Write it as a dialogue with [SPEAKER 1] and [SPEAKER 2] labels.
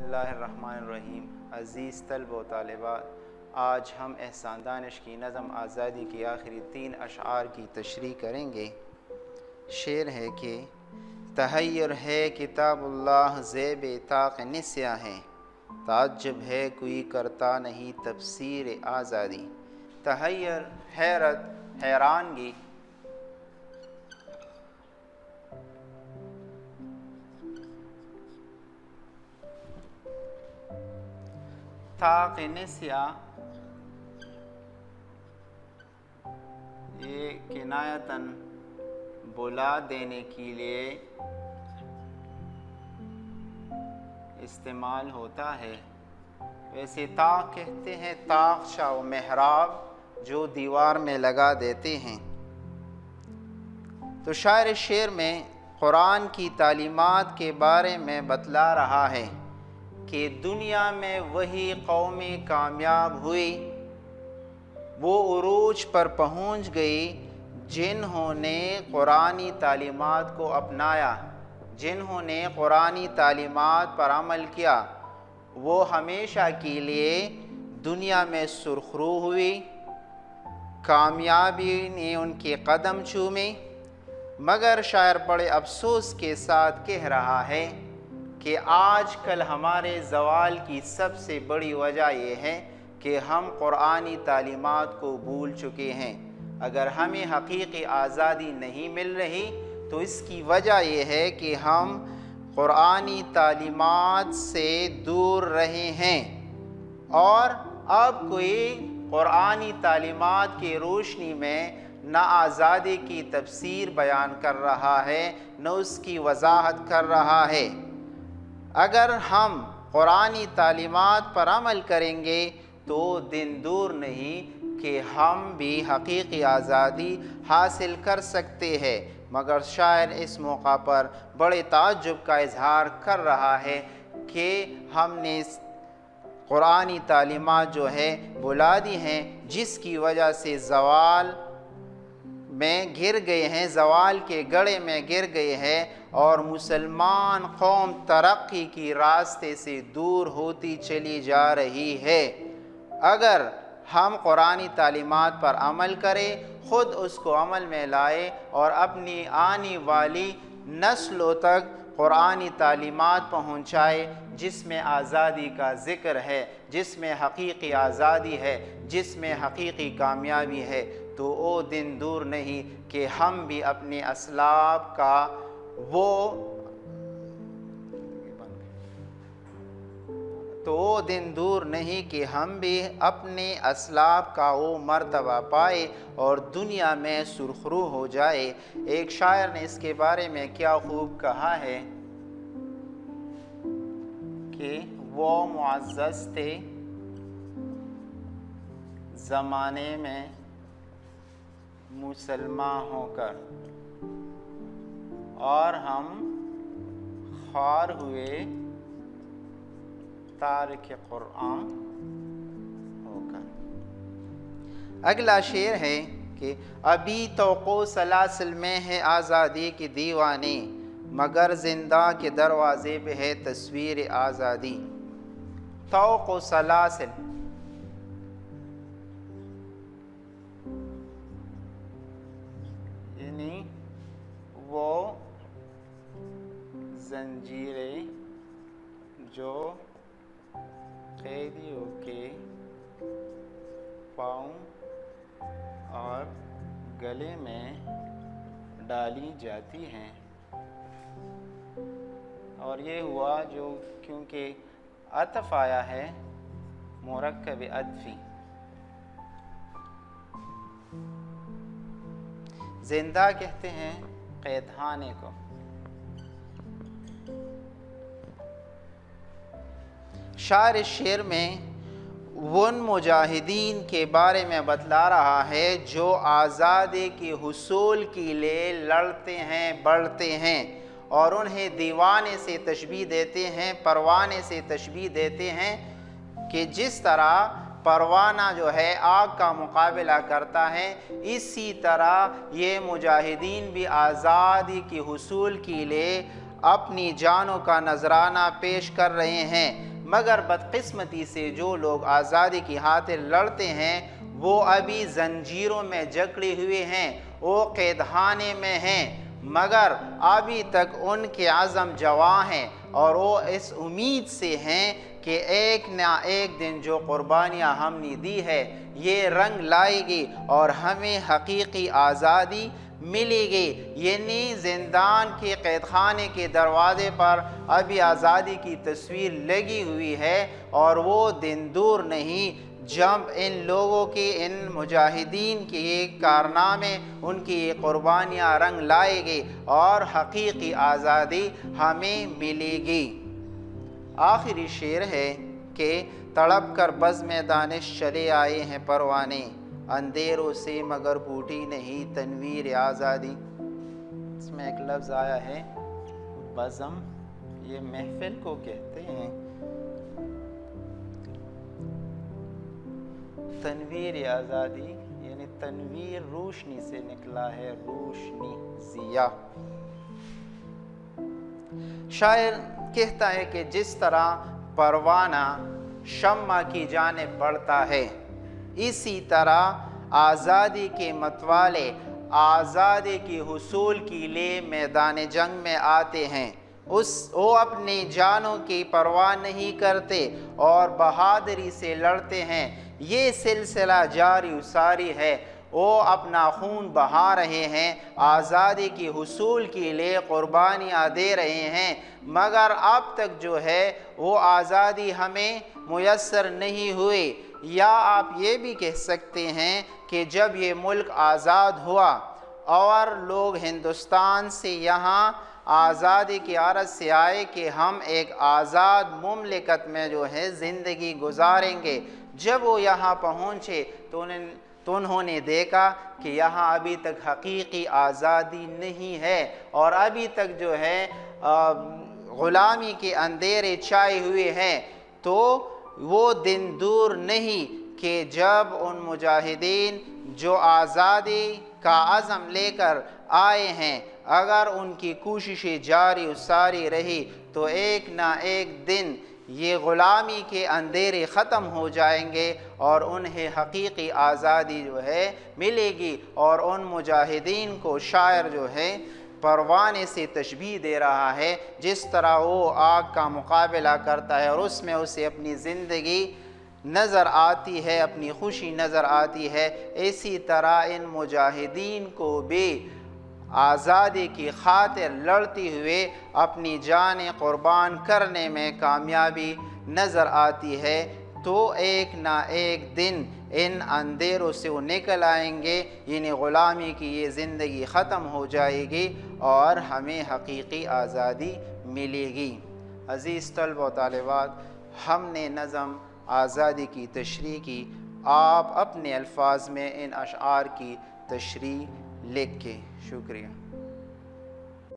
[SPEAKER 1] बिस्मिल्लाहिर्रहमानिर्रहीम। अज़ीज़ तलब व तालिबात, आज हम एहसान दानिश की नज़म आज़ादी के आखिरी 3 अशआर की तशरीह करेंगे। शेर है कि तहय्युर है किताबुल्लाह ज़ेब ताक़ निस्या है, ताज्जुब है कोई करता नहीं तफसीर आज़ादी। तहय्युर हैरत, हैरानगी, ताक़ निस्या ये किनायतन बुला देने के लिए इस्तेमाल होता है। वैसे ताक़ कहते हैं ताक़शा व मेहराब जो दीवार में लगा देते हैं। तो शायर शेर में कुरान की तालीमात के बारे में बतला रहा है कि दुनिया में वही कौमें कामयाब हुई, वो उरूज पर पहुंच गई जिन्होंने कुरानी तालीमात को अपनाया, जिन्होंने कुरानी तालीमात पर अमल किया। वो हमेशा के लिए दुनिया में सुरखरू हुई, कामयाबी ने उनके कदम चूमे। मगर शायर बड़े अफसोस के साथ कह रहा है कि आज कल हमारे ज़वाल की सबसे बड़ी वजह यह है कि हम कुरानी तालीमात को भूल चुके हैं। अगर हमें हकीकी आज़ादी नहीं मिल रही तो इसकी वजह यह है कि हम कुरानी तालीमात से दूर रहे हैं, और अब कोई कुरानी तालीमात की रोशनी में न आज़ादी की तफसीर बयान कर रहा है, न उसकी वजाहत कर रहा है। अगर हम कुरानी तालीमात पर अमल करेंगे तो दिन दूर नहीं कि हम भी हकीकी आज़ादी हासिल कर सकते हैं। मगर शायर इस मौका पर बड़े ताज्जुब का इजहार कर रहा है कि हमने कुरानी तालीमात जो है भुला दी हैं, जिसकी वजह से ज़वाल में गिर गए हैं, ज़वाल के गड़े में गिर गए हैं, और मुसलमान कौम तरक्की की रास्ते से दूर होती चली जा रही है। अगर हम कुरानी तालीमात पर अमल करें, ख़ुद उसको अमल में लाए और अपनी आने वाली नस्लों तक कुरानी तालीमात पहुँचाए जिसमें आज़ादी का ज़िक्र है, जिसमें हकीकी आज़ादी है, जिसमें हकीकी कामयाबी है, तो वो दिन दूर नहीं कि हम भी अपने असलाफ का वो दिन दूर नहीं कि हम भी अपने असलाफ का वो मर्तबा पाए और दुनिया में सुरखरू हो जाए। एक शायर ने इसके बारे में क्या खूब कहा है कि वो मुअज़्ज़ज़ थे ज़माने में मुसलमान होकर, और हम ख्वार हुए तारिक कुरान होकर। अगला शेर है कि अभी तौक़ो सलासिल में है आज़ादी की दीवानी, मगर जिंदा के दरवाजे पे है तस्वीर आज़ादी। तौक़ो सलासिल यानी वो जंजीरें जो कैदियों के पाँव और गले में डाली जाती हैं। और ये हुआ जो क्योंकि अतफ़ आया है मुरक्कब अतफ़ी। जिंदा कहते हैं कैदखाने को। शायर शेर में उन मुजाहिदीन के बारे में बतला रहा है जो आज़ादी के हुसूल के लिए लड़ते हैं, बढ़ते हैं, और उन्हें दीवाने से तशबीह देते हैं, परवाने से तशबीह देते हैं कि जिस तरह परवाना जो है आग का मुकाबला करता है, इसी तरह ये मुजाहिदीन भी आज़ादी के हुसूल के लिए अपनी जानों का नजराना पेश कर रहे हैं। مگر بدقسمتی سے جو لوگ آزادی کی خاطر لڑتے ہیں وہ ابھی زنجیروں میں جکڑے ہوئے ہیں، وہ قید خانے میں ہیں، مگر ابھی تک ان کے عزم جواں ہیں اور وہ اس امید سے ہیں کہ ایک نہ ایک دن جو قربانیاں ہم نے دی ہے یہ رنگ لائے گی اور ہمیں حقیقی آزادی ملے گی۔ یعنی زندان کے قید خانے کے دروازے پر ابھی آزادی کی تصویر لگی ہوئی ہے اور وہ دن دور نہیں جب ان لوگوں کے، ان مجاہدین کے یہ کارنامے، ان کی یہ قربانیاں رنگ لائے گی اور حقیقی آزادی ہمیں ملے گی۔ آخری شعر ہے کہ تڑپ کر بزم دانش چلے آئے ہیں پروانے، اندھیروں سے مگر پھوٹی نہیں تنویر آزادی۔ اس میں ایک لفظ آیا ہے بزم، یہ محفل کو کہتے ہیں۔ تنویر آزادی یعنی تنویر روشنی سے نکلا ہے، روشنی، ضیاء۔ شاعر کہتا ہے کہ جس طرح پروانہ شمع کی جانب بڑھتا ہے اسی طرح آزادی کے متوالے آزادی کے حصول کے لیے میدان جنگ میں آتے ہیں۔ وہ اپنی جانوں کی پرواہ نہیں کرتے اور بہادری سے لڑتے ہیں۔ یہ سلسلہ جاری و ساری ہے، وہ اپنا خون بہا رہے ہیں، آزادی کی حصول کے لیے قربانیاں دے رہے ہیں، مگر اب تک جو ہے وہ آزادی ہمیں میسر نہیں ہوئی۔ یا آپ یہ بھی کہہ سکتے ہیں کہ جب یہ ملک آزاد ہوا اور لوگ ہندوستان سے یہاں آزادی کی عرض سے آئے کہ ہم ایک آزاد مملکت میں جو ہے زندگی گزاریں گے، جب وہ یہاں پہنچے تو انہوں نے دیکھا کہ یہاں ابھی تک حقیقی آزادی نہیں ہے اور ابھی تک جو ہے غلامی کے اندھیرے چھائے ہوئے ہیں۔ تو وہ دن دور نہیں کہ جب ان مجاہدین جو آزادی کا عزم لے کر آئے ہیں اگر ان کی کوششیں جاری و ساری رہی تو ایک نہ ایک دن یہ غلامی کے اندھیرے ختم ہو جائیں گے اور انہیں حقیقی آزادی جو ہے ملے گی۔ اور ان مجاہدین کو شاعر جو ہے پروانے سے تشبیہ دے رہا ہے، جس طرح وہ آگ کا مقابلہ کرتا ہے اور اس میں اسے اپنی زندگی نظر آتی ہے، اپنی خوشی نظر آتی ہے، اسی طرح ان مجاہدین کو بھی آزادی کی خاطر لڑتے ہوئے اپنی جانیں قربان کرنے میں کامیابی نظر آتی ہے۔ تو ایک نہ ایک دن ان اندھیروں سے وہ نکل آئیں گے، یعنی غلامی کی یہ زندگی ختم ہو جائے گی اور ہمیں حقیقی آزادی ملے گی۔ عزیز طلبہ و طالبات، ہم نے نظم آزادی کی تشریح کی، آپ اپنے الفاظ میں ان اشعار کی تشریح لکھ کے۔ شکریہ۔